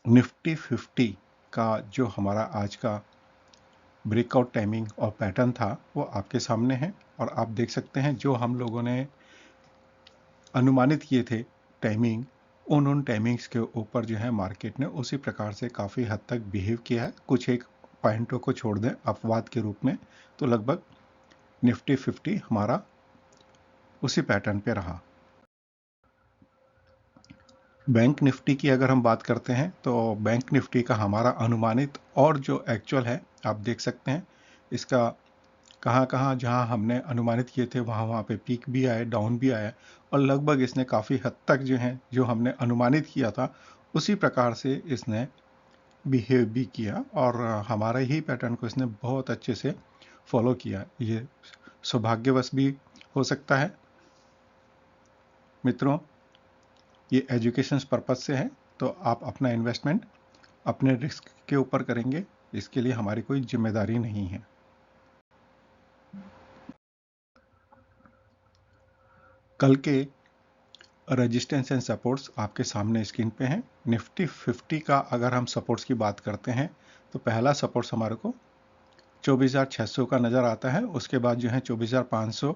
Nifty 50 का जो हमारा आज का ब्रेकआउट टाइमिंग और पैटर्न था वो आपके सामने है, और आप देख सकते हैं जो हम लोगों ने अनुमानित किए थे टाइमिंग, उन टाइमिंग्स के ऊपर जो है मार्केट ने उसी प्रकार से काफ़ी हद तक बिहेव किया है। कुछ एक पॉइंटों को छोड़ दें अपवाद के रूप में, तो लगभग निफ्टी 50 हमारा उसी पैटर्न पे रहा। बैंक निफ्टी की अगर हम बात करते हैं तो बैंक निफ्टी का हमारा अनुमानित और जो एक्चुअल है आप देख सकते हैं, इसका कहाँ कहाँ जहाँ हमने अनुमानित किए थे वहाँ वहाँ पे पीक भी आए, डाउन भी आया, और लगभग इसने काफ़ी हद तक जो है जो हमने अनुमानित किया था उसी प्रकार से इसने बिहेव भी किया, और हमारे ही पैटर्न को इसने बहुत अच्छे से फॉलो किया। ये सौभाग्यवश भी हो सकता है मित्रों, ये एजुकेशन पर्पज से है, तो आप अपना इन्वेस्टमेंट अपने रिस्क के ऊपर करेंगे, इसके लिए हमारी कोई जिम्मेदारी नहीं है। कल के रेजिस्टेंस एंड सपोर्ट्स आपके सामने स्क्रीन पे हैं। निफ्टी 50 का अगर हम सपोर्ट्स की बात करते हैं तो पहला सपोर्ट्स हमारे को 24,600 का नज़र आता है। उसके बाद जो है 24,500,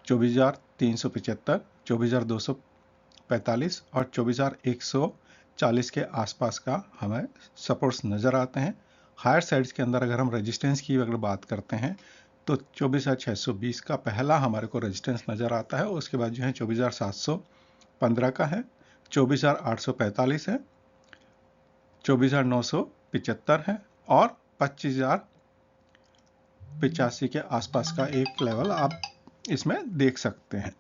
24,375, 24,245 और 24,140 के आसपास का हमें सपोर्ट्स नज़र आते हैं। हायर साइड्स के अंदर अगर हम रेजिस्टेंस की अगर बात करते हैं तो 24,620 का पहला हमारे को रेजिस्टेंस नज़र आता है। उसके बाद जो है 24,715 का है, 24,845 है, 24,975 है और 25,085 के आसपास का एक लेवल आप इसमें देख सकते हैं।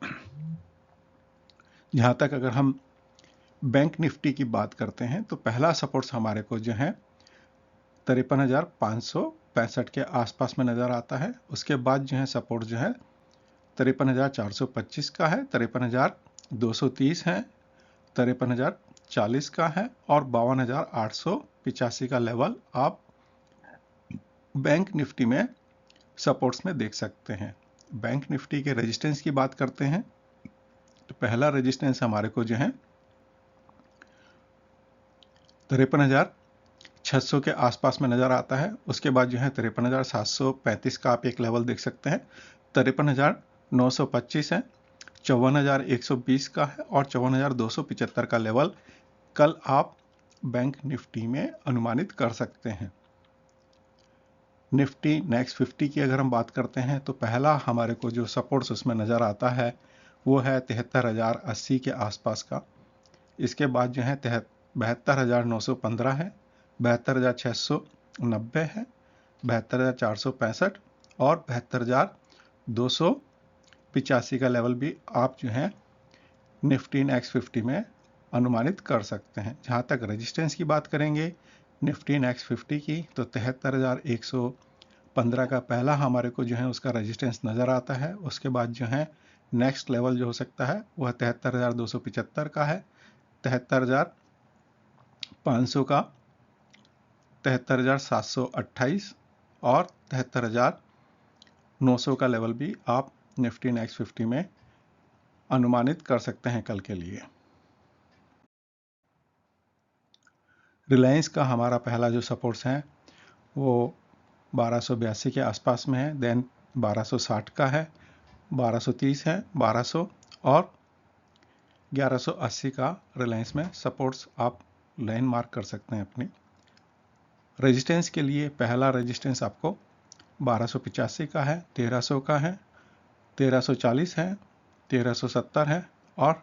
जहाँ तक अगर हम बैंक निफ्टी की बात करते हैं तो पहला सपोर्ट्स हमारे को जो है 53,565 के आसपास में नज़र आता है। उसके बाद जो है सपोर्ट जो है 53,425 का है, 53,230 है, 53,040 का है और 52,885 का लेवल आप बैंक निफ्टी में सपोर्ट्स में देख सकते हैं। बैंक निफ्टी के रेजिस्टेंस की बात करते हैं तो पहला रेजिस्टेंस हमारे को जो है 53,600 के आसपास में नज़र आता है। उसके बाद जो है 53,735 का आप एक लेवल देख सकते हैं, 53,925 है, 54,120 का है और 54,275 का लेवल कल आप बैंक निफ्टी में अनुमानित कर सकते हैं। निफ्टी नेक्स्ट 50 की अगर हम बात करते हैं तो पहला हमारे को जो सपोर्ट्स उसमें नज़र आता है वो है 73,080 के आसपास का। इसके बाद जो है 72,915 है, 72,690 है, 72,465 और 72,285 का लेवल भी आप जो है निफ्टी नेक्स्ट 50 में अनुमानित कर सकते हैं। जहाँ तक रेजिस्टेंस की बात करेंगे निफ्टी नेक्स्ट 50 की तो 73,115 का पहला हमारे को जो है उसका रेजिस्टेंस नज़र आता है। उसके बाद जो है नेक्स्ट लेवल जो हो सकता है वह 73,275 का है, 73,500 का, 73,728 और 73,900 का लेवल भी आप निफ्टी नेक्स्ट 50 में अनुमानित कर सकते हैं कल के लिए। रिलायंस का हमारा पहला जो सपोर्ट्स है वो 1282 के आसपास में है, देन 1260 का है, 1230 है, 1200 और 1180 का रिलायंस में सपोर्ट्स आप लाइन मार्क कर सकते हैं अपनी। रेजिस्टेंस के लिए पहला रेजिस्टेंस आपको 1285 का है, 1300 का है, 1340 है, 1370 है और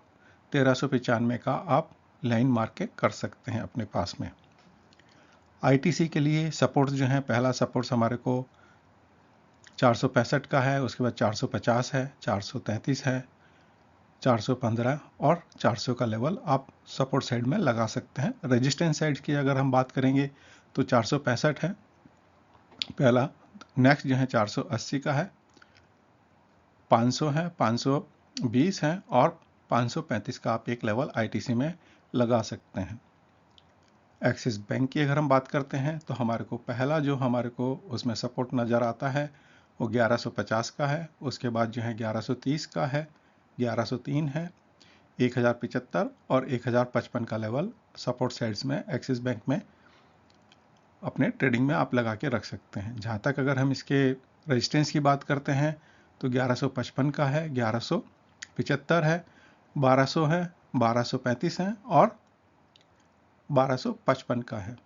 1395 का आप लाइन मार्क के कर सकते हैं अपने पास में। आईटीसी के लिए सपोर्ट्स जो है पहला सपोर्ट्स हमारे को 465 का है, उसके बाद 450 है, 433 है, 415 और 400 का लेवल आप सपोर्ट साइड में लगा सकते हैं। रेजिस्टेंस साइड की अगर हम बात करेंगे तो 465 है पहला, नेक्स्ट जो है 480 का है, 500 है, 520 है और 535 का आप एक लेवल आईटीसी में लगा सकते हैं। एक्सिस बैंक की अगर हम बात करते हैं तो हमारे को पहला जो हमारे को उसमें सपोर्ट नज़र आता है वो 1150 का है। उसके बाद जो है 1130 का है, 1103 है, 1075 और 1055 का लेवल सपोर्ट साइड्स में एक्सिस बैंक में अपने ट्रेडिंग में आप लगा के रख सकते हैं। जहाँ तक अगर हम इसके रेजिस्टेंस की बात करते हैं तो 1155 का है, 1175 है, 1200 है, 1235 है और 1255 का है।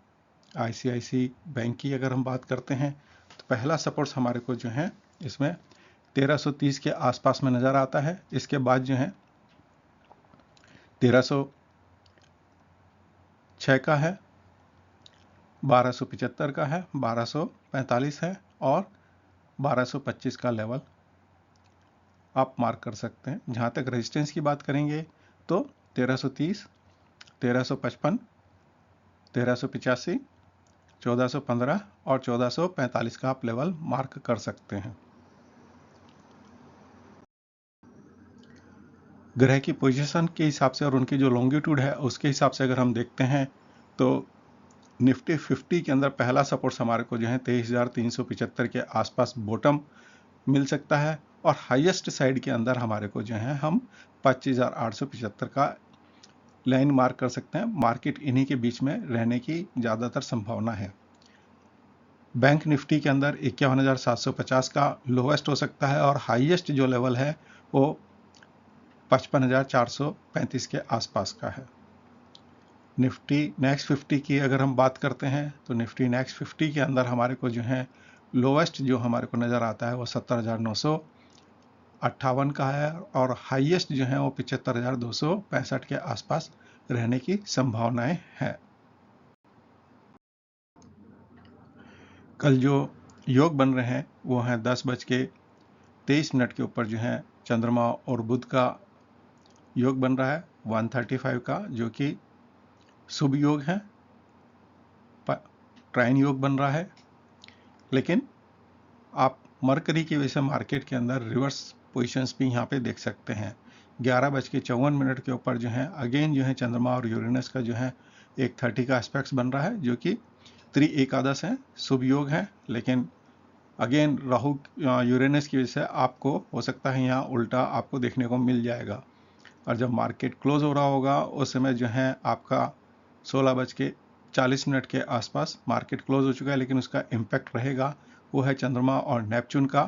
ICICI बैंक की अगर हम बात करते हैं तो पहला सपोर्ट्स हमारे को जो है इसमें 1330 के आसपास में नज़र आता है। इसके बाद जो है 1306 का है, 1275 का है, 1245 है और 1225 का लेवल आप मार्क कर सकते हैं। जहाँ तक रेजिस्टेंस की बात करेंगे तो 1330, 1355, 1385, 1415 और 1445 का आप लेवल मार्क कर सकते हैं। ग्रह की पोजीशन के हिसाब से और उनकी जो लॉन्गिट्यूड है उसके हिसाब से अगर हम देखते हैं तो निफ्टी 50 के अंदर पहला सपोर्ट हमारे को जो है 23,375 के आसपास बॉटम मिल सकता है और हाईएस्ट साइड के अंदर हमारे को जो है हम 25,875 का लाइन मार्क कर सकते हैं। मार्केट इन्हीं के बीच में रहने की ज़्यादातर संभावना है। बैंक निफ्टी के अंदर 51,750 का लोवेस्ट हो सकता है और हाईएस्ट जो लेवल है वो 55,435 के आसपास का है। निफ्टी नेक्स्ट 50 की अगर हम बात करते हैं तो निफ्टी नेक्स्ट 50 के अंदर हमारे को जो है लोवेस्ट जो हमारे को नज़र आता है वो 70,958 का है और हाईएस्ट जो है वो 75,265 के आसपास रहने की संभावनाएं हैं। कल जो योग बन रहे हैं वो हैं 10:23 के ऊपर जो है चंद्रमा और बुध का योग बन रहा है 135 का, जो कि शुभ योग है, ट्राइन योग बन रहा है। लेकिन आप मरकरी की वजह से मार्केट के अंदर रिवर्स पोजीशंस भी यहाँ पे देख सकते हैं। 11:54 के ऊपर जो है अगेन जो है चंद्रमा और यूरेनस का जो है एक 30 का एस्पेक्ट्स बन रहा है, जो कि त्रिएकादश है, शुभ योग है। लेकिन अगेन राहु यूरेनस की वजह से आपको हो सकता है यहाँ उल्टा आपको देखने को मिल जाएगा। और जब मार्केट क्लोज हो रहा होगा उस समय जो है आपका 16:40 के आसपास मार्केट क्लोज हो चुका है, लेकिन उसका इम्पैक्ट रहेगा वो है चंद्रमा और नेपच्यून का।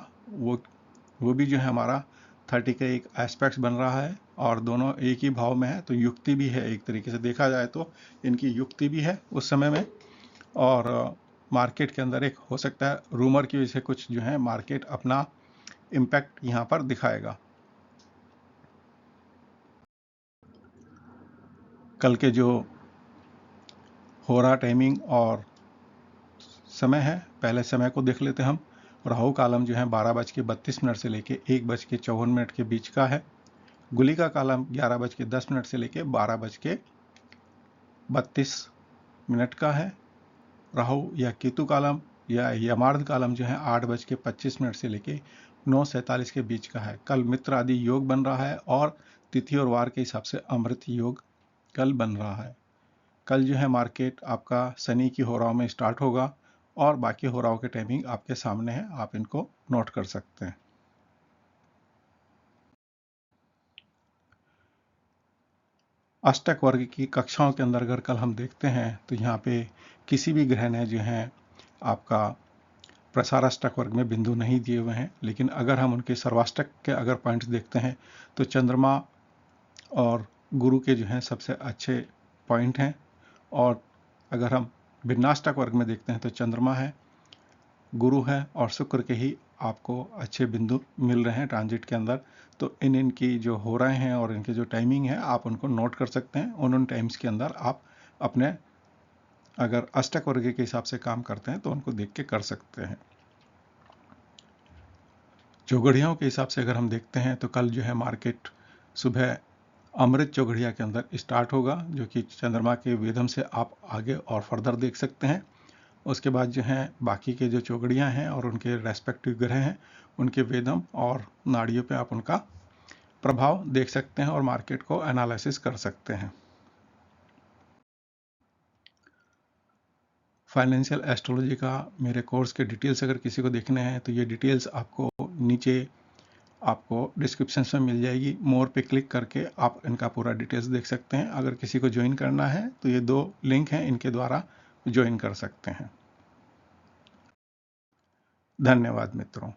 वो भी जो है हमारा 30 का एक एस्पेक्ट बन रहा है और दोनों एक ही भाव में है, तो युक्ति भी है, एक तरीके से देखा जाए तो इनकी युक्ति भी है उस समय में। और मार्केट के अंदर एक हो सकता है रूमर की वजह से कुछ जो है मार्केट अपना इम्पैक्ट यहाँ पर दिखाएगा। कल के जो हो रहा टाइमिंग और समय है, पहले समय को देख लेते हैं हम। राहु कालम जो है 12:32 से लेके 1:54 के बीच का है। गुली का कालम 11:10 से लेके 12:32 का है। राहु या केतु कालम या यमार्ध कालम जो है 8:25 से लेके 9:47 के बीच का है। कल मित्र आदि योग बन रहा है और तिथि और वार के हिसाब से अमृत योग कल बन रहा है। कल जो है मार्केट आपका शनि की होराओं में स्टार्ट होगा और बाकी होराओं के टाइमिंग आपके सामने है, आप इनको नोट कर सकते हैं। अष्टक वर्ग की कक्षाओं के अंदर अगर कल हम देखते हैं तो यहाँ पे किसी भी ग्रह ने जो है आपका प्रसाराष्टक वर्ग में बिंदु नहीं दिए हुए हैं। लेकिन अगर हम उनके सर्वाष्टक के अगर पॉइंट्स देखते हैं तो चंद्रमा और गुरु के जो हैं सबसे अच्छे पॉइंट हैं। और अगर हम भिन्नाष्टक वर्ग में देखते हैं तो चंद्रमा है, गुरु है और शुक्र के ही आपको अच्छे बिंदु मिल रहे हैं ट्रांजिट के अंदर। तो इनकी जो हो रहे हैं और इनके जो टाइमिंग है आप उनको नोट कर सकते हैं। उन टाइम्स के अंदर आप अपने अगर अष्टक वर्ग के हिसाब से काम करते हैं तो उनको देख के कर सकते हैं। चौघड़ियों के हिसाब से अगर हम देखते हैं तो कल जो है मार्केट सुबह अमृत चौघड़िया के अंदर स्टार्ट होगा, जो कि चंद्रमा के वेदम से आप आगे और फर्दर देख सकते हैं। उसके बाद जो है बाकी के जो चौघड़ियाँ हैं और उनके रेस्पेक्टिव ग्रह हैं उनके वेदम और नाड़ियों पे आप उनका प्रभाव देख सकते हैं और मार्केट को एनालिसिस कर सकते हैं। फाइनेंशियल एस्ट्रोलॉजी का मेरे कोर्स के डिटेल्स अगर किसी को देखने हैं तो ये डिटेल्स आपको नीचे आपको डिस्क्रिप्शन में मिल जाएगी। मोर पे क्लिक करके आप इनका पूरा डिटेल्स देख सकते हैं। अगर किसी को ज्वाइन करना है तो ये 2 लिंक हैं, इनके द्वारा ज्वाइन कर सकते हैं। धन्यवाद मित्रों।